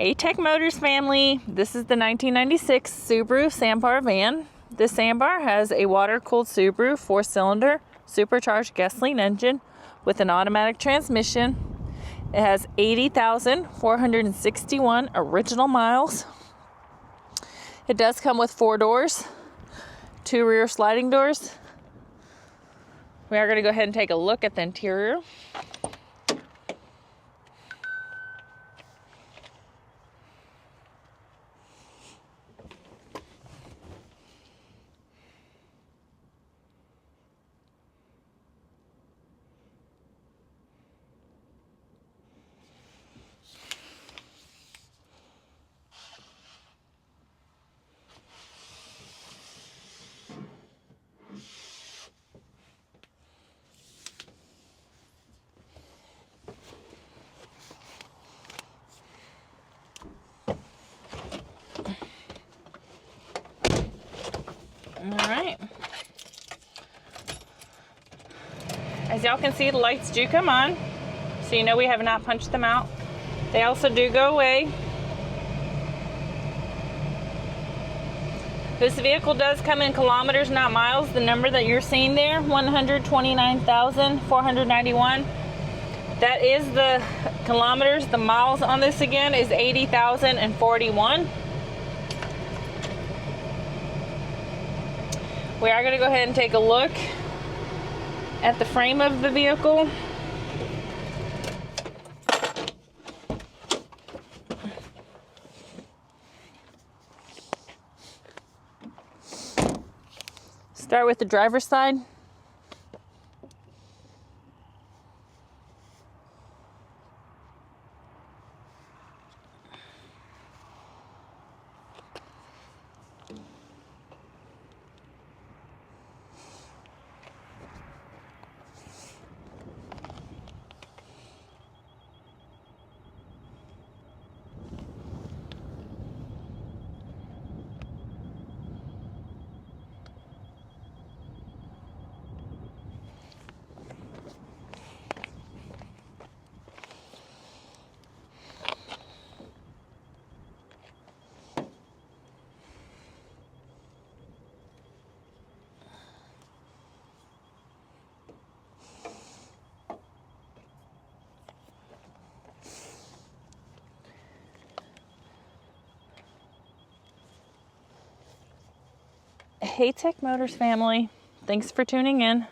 Hey Tech Motors family, this is the 1996 Subaru Sambar van. This Sambar has a water-cooled Subaru 4-cylinder supercharged gasoline engine with an automatic transmission. It has 80,461 original miles. It does come with 4 doors, 2 rear sliding doors. We are going to go ahead and take a look at the interior. Alright, as y'all can see, the lights do come on, so you know we have not punched them out. They also do go away. This vehicle does come in kilometers, not miles. The number that you're seeing there, 129,491. That is the kilometers. The miles on this again is 80,041. We are going to go ahead and take a look at the frame of the vehicle. Start with the driver's side. Hey Tech Motors family, thanks for tuning in.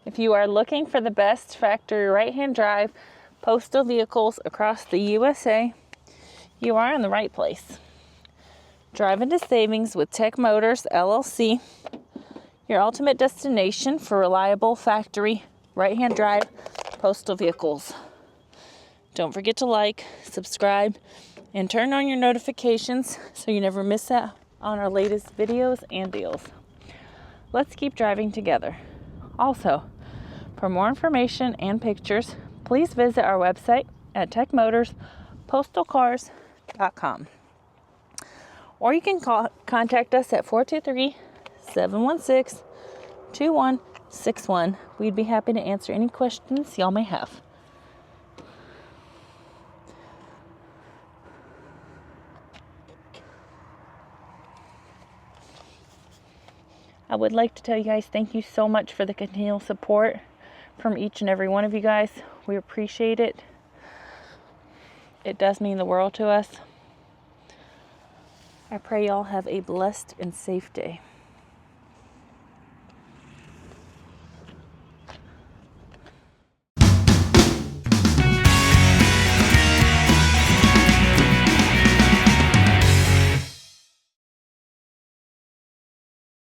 If you are looking for the best factory right-hand drive postal vehicles across the USA, you are in the right place. Drive into savings with Tech Motors LLC, your ultimate destination for reliable factory right-hand drive postal vehicles. Don't forget to like, subscribe, and turn on your notifications so you never miss out on our latest videos and deals. Let's keep driving together. Also, for more information and pictures, please visit our website at techmotorspostalcars.com. Or you can contact us at 423-716-2161. We'd be happy to answer any questions y'all may have. I would like to tell you guys thank you so much for the continual support from each and every one of you guys. We appreciate it. It does mean the world to us. I pray y'all have a blessed and safe day.